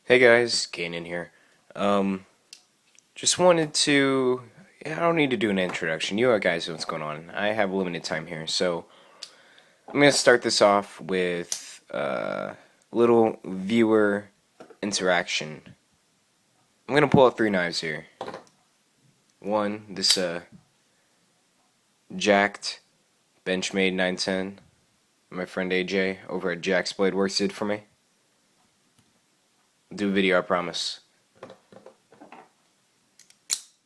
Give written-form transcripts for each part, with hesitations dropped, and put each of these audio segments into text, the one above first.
Hey guys, Kanan here. Um, just wanted to. I don't need to do an introduction. You guys know what's going on. I have limited time here, so I'm gonna start this off with little viewer interaction. I'm gonna pull out three knives here. One, this jacked Benchmade 910. My friend AJ over at Jack's Blade Works did for me. I'll do a video, I promise.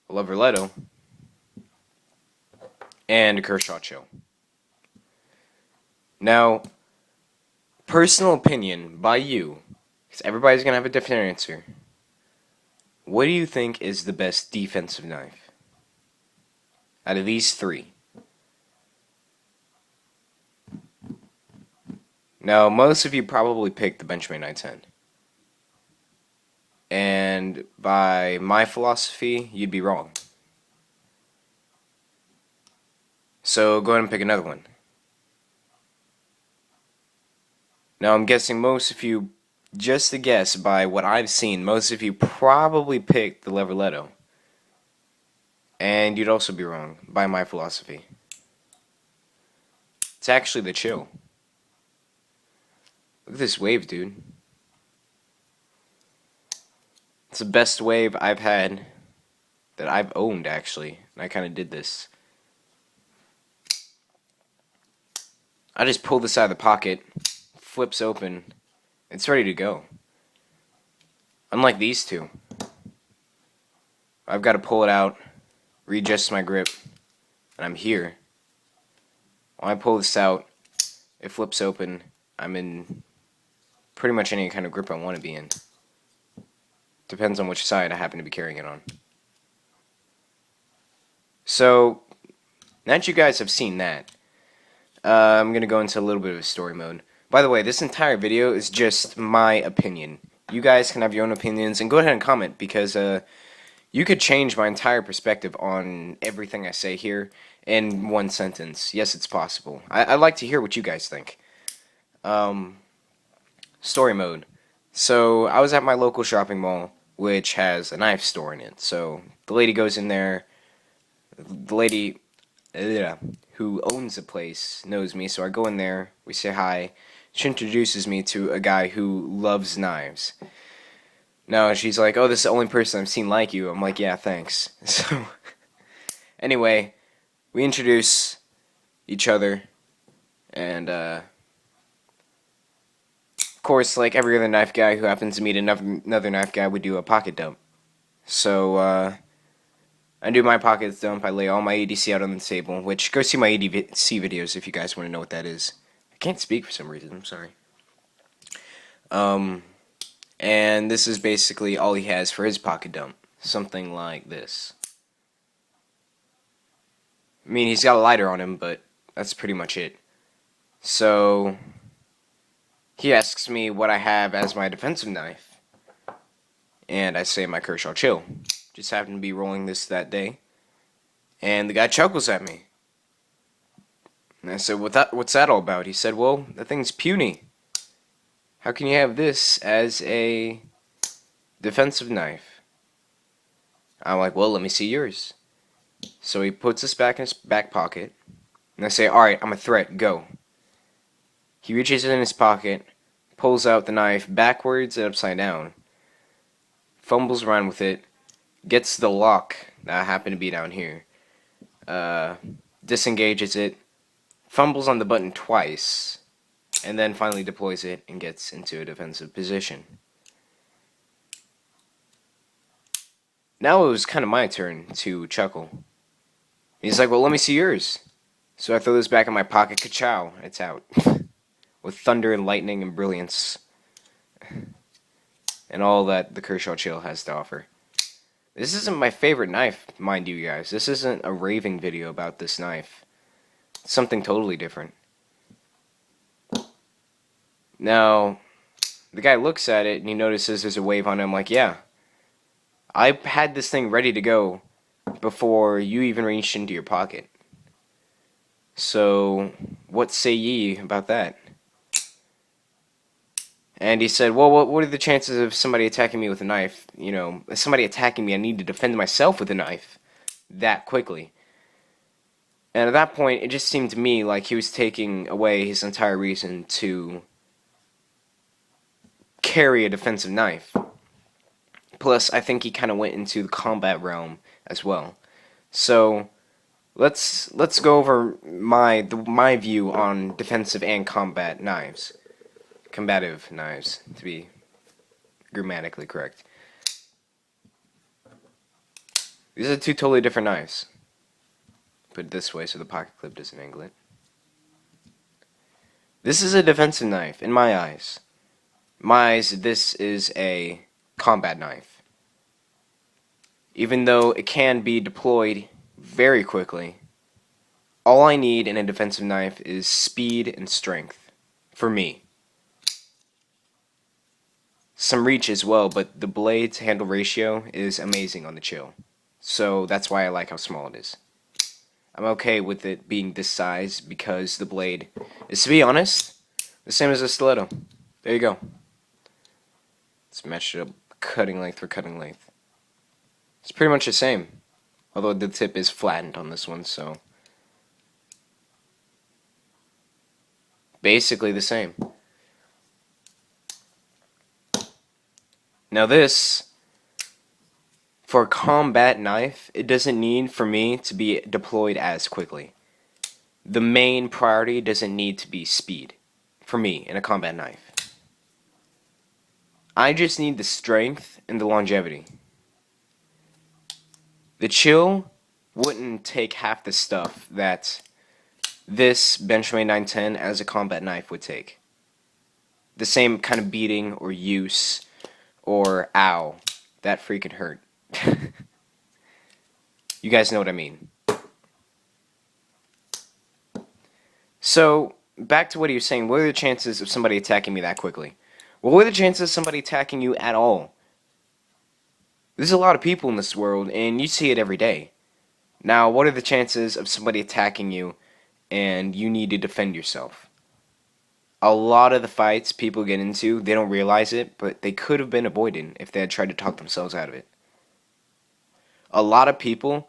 A Loverletto and a Kershaw Chill. Now, personal opinion by you, because everybody's going to have a different answer. What do you think is the best defensive knife out of these three? Now, most of you probably picked the Benchmade 910. And by my philosophy, you'd be wrong. So go ahead and pick another one. Now, I'm guessing most of you, just to guess by what I've seen, most of you probably picked the Loverletto. And you'd also be wrong by my philosophy. It's actually the Chill. Look at this wave, dude. It's the best wave I've had that I've owned, actually. And I kind of did this. I just pull this out of the pocket, flips open, it's ready to go. Unlike these two. I've got to pull it out, readjust my grip, and I'm here. When I pull this out, it flips open. I'm in pretty much any kind of grip I want to be in. Depends on which side I happen to be carrying it on. So, now that you guys have seen that, I'm going to go into a little bit of a story mode. By the way, this entire video is just my opinion. You guys can have your own opinions, and go ahead and comment, because you could change my entire perspective on everything I say here in one sentence. Yes, it's possible. I'd like to hear what you guys think. Story mode. So, I was at my local shopping mall, which has a knife store in it. So, the lady goes in there. The lady who owns the place knows me, so I go in there. We say hi. She introduces me to a guy who loves knives. No, she's like, "Oh, this is the only person I've seen like you." I'm like, "Yeah, thanks." So, anyway, we introduce each other, and of course, like every other knife guy who happens to meet another knife guy, would do a pocket dump. So, I do my pocket dump. I lay all my ADC out on the table, which go see my ADC videos if you guys want to know what that is. I can't speak for some reason. I'm sorry. And this is basically all he has for his pocket dump. Something like this. I mean, he's got a lighter on him, but that's pretty much it. So, he asks me what I have as my defensive knife. And I say my Kershaw Chill. Just happened to be rolling this that day. And the guy chuckles at me. And I said, what's that all about? He said, well, that thing's puny. How can you have this as a defensive knife? I'm like, well, let me see yours. So he puts this back in his back pocket. And I say, alright, I'm a threat, go. He reaches in his pocket, pulls out the knife backwards and upside down, fumbles around with it, gets the lock that happened to be down here, disengages it, fumbles on the button twice, and then finally deploys it and gets into a defensive position. Now it was kind of my turn to chuckle. He's like, well, let me see yours. So I throw this back in my pocket, ka-chow, it's out. With thunder and lightning and brilliance. And all that the Kershaw Chill has to offer. This isn't my favorite knife, mind you guys. This isn't a raving video about this knife. It's something totally different. Now, the guy looks at it and he notices there's a wave on it. I'm like, yeah. I had this thing ready to go before you even reached into your pocket. So, what say ye about that? And he said, well, what are the chances of somebody attacking me with a knife? You know, if somebody attacking me, I need to defend myself with a knife that quickly. And at that point, it just seemed to me like he was taking away his entire reason to carry a defensive knife. Plus, I think he kind of went into the combat realm as well. So, let's go over my view on defensive and combative knives, to be grammatically correct. These are two totally different knives. Put it this way so the pocket clip doesn't angle it. This is a defensive knife, in my eyes. In my eyes, this is a combat knife. Even though it can be deployed very quickly, all I need in a defensive knife is speed and strength, for me. Some reach as well, but the blade to handle ratio is amazing on the Chill. So that's why I like how small it is. I'm okay with it being this size because the blade is, to be honest, the same as a stiletto. There you go. Let's match it up cutting length for cutting length. It's pretty much the same, although the tip is flattened on this one, so basically the same. Now this, for a combat knife, it doesn't need for me to be deployed as quickly. The main priority doesn't need to be speed, for me, in a combat knife. I just need the strength and the longevity. The Chill wouldn't take half the stuff that this Benchmade 910 as a combat knife would take. The same kind of beating or use or ow, that freaking hurt. You guys know what I mean. So, back to what he was saying, what are the chances of somebody attacking me that quickly? Well, what are the chances of somebody attacking you at all? There's a lot of people in this world, and you see it every day. Now, what are the chances of somebody attacking you, and you need to defend yourself? A lot of the fights people get into, they don't realize it, but they could have been avoided if they had tried to talk themselves out of it. A lot of people,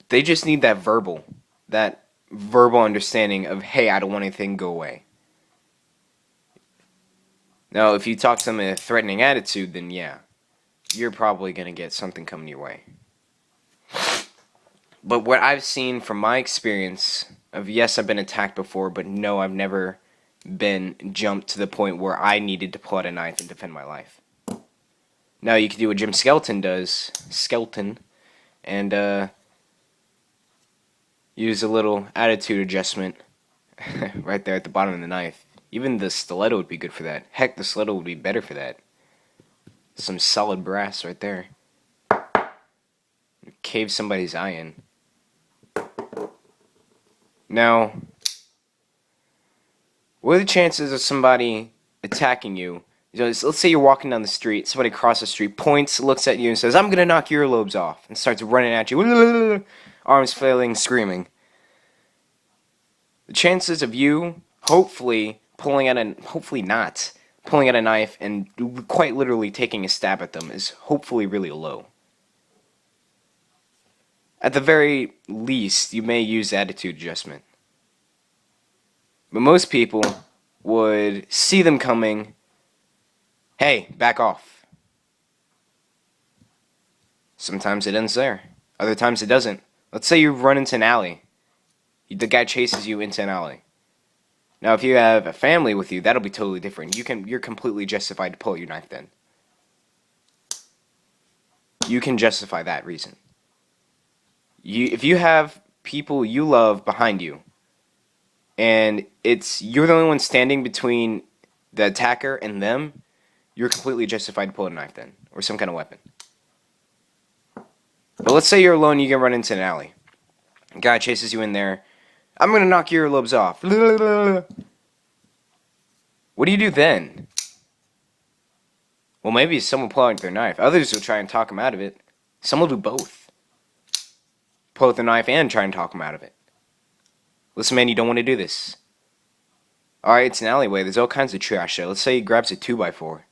they just need that verbal understanding of, hey, I don't want anything to go away. Now, if you talk to them in a threatening attitude, then yeah, you're probably going to get something coming your way. But what I've seen from my experience of, yes, I've been attacked before, but no, I've never been jumped to the point where I needed to pull out a knife and defend my life. Now, you can do what Jim Skelton does, and use a little attitude adjustment right there at the bottom of the knife. Even the stiletto would be good for that. Heck, the stiletto would be better for that. Some solid brass right there. Cave somebody's eye in. Now, what are the chances of somebody attacking you? Let's say you're walking down the street, somebody crosses the street, points, looks at you, and says, I'm gonna knock your earlobes off, and starts running at you, arms flailing, screaming. The chances of you, hopefully not pulling out a knife and quite literally taking a stab at them is hopefully really low. At the very least, you may use attitude adjustment. But most people would see them coming, hey, back off. Sometimes it ends there. Other times it doesn't. Let's say you run into an alley. The guy chases you into an alley. Now, if you have a family with you, that'll be totally different. You're completely justified to pull out your knife then. You can justify that reason. If you have people you love behind you, and you're the only one standing between the attacker and them, you're completely justified to pull a knife then, or some kind of weapon. But let's say you're alone, you get run into an alley. A guy chases you in there. I'm gonna knock your earlobes off. What do you do then? Well, maybe someone will pull out their knife. Others will try and talk him out of it. Some will do both. Pull out the knife and try and talk him out of it. Listen, man, you don't want to do this. Alright, it's an alleyway. There's all kinds of trash there. Let's say he grabs a 2x4.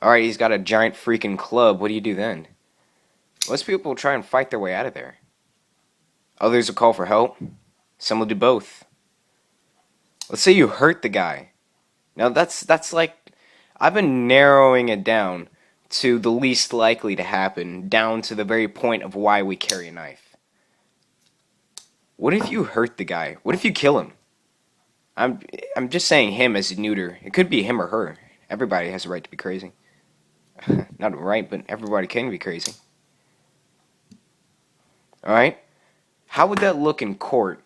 Alright, he's got a giant freaking club. What do you do then? Most people try and fight their way out of there. Others will call for help. Some will do both. Let's say you hurt the guy. Now that's like, I've been narrowing it down to the least likely to happen, down to the very point of why we carry a knife. What if you hurt the guy? What if you kill him? I'm just saying him as a neuter. It could be him or her. Everybody has a right to be crazy. Not right, but everybody can be crazy. Alright? How would that look in court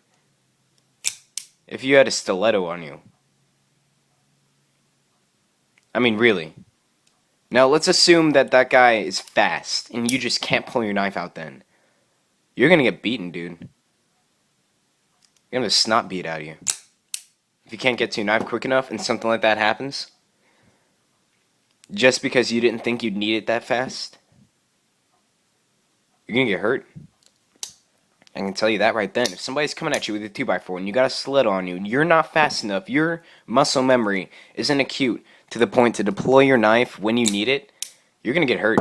if you had a stiletto on you? I mean, really. Now, let's assume that that guy is fast, and you just can't pull your knife out then. You're gonna get beaten, dude. You're gonna have the snot beat out of you. If you can't get to your knife quick enough and something like that happens, just because you didn't think you'd need it that fast, you're gonna get hurt. I can tell you that right then. If somebody's coming at you with a 2x4 and you got a stiletto on you, you're not fast enough, your muscle memory isn't acute to the point to deploy your knife when you need it, you're gonna get hurt.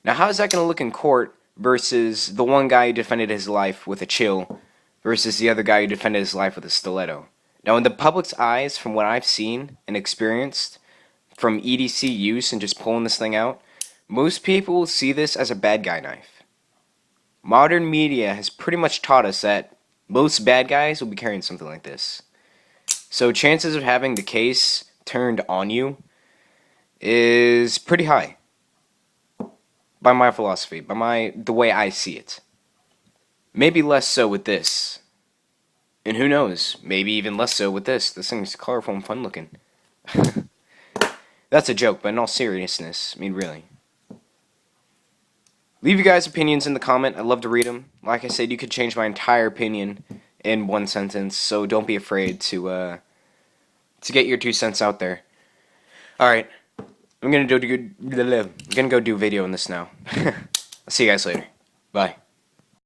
Now, how is that gonna look in court versus the one guy who defended his life with a chill versus the other guy who defended his life with a stiletto? Now, in the public's eyes, from what I've seen and experienced from EDC use and just pulling this thing out, most people will see this as a bad guy knife. Modern media has pretty much taught us that most bad guys will be carrying something like this. So chances of having the case turned on you is pretty high. By my philosophy, by the way I see it. Maybe less so with this. And who knows, maybe even less so with this. This thing's colorful and fun looking. That's a joke, but in all seriousness, I mean really. Leave your guys' opinions in the comment. I'd love to read them. Like I said, you could change my entire opinion in one sentence, so don't be afraid to get your 2 cents out there. Alright, I'm gonna go do video on this now. I'll see you guys later. Bye.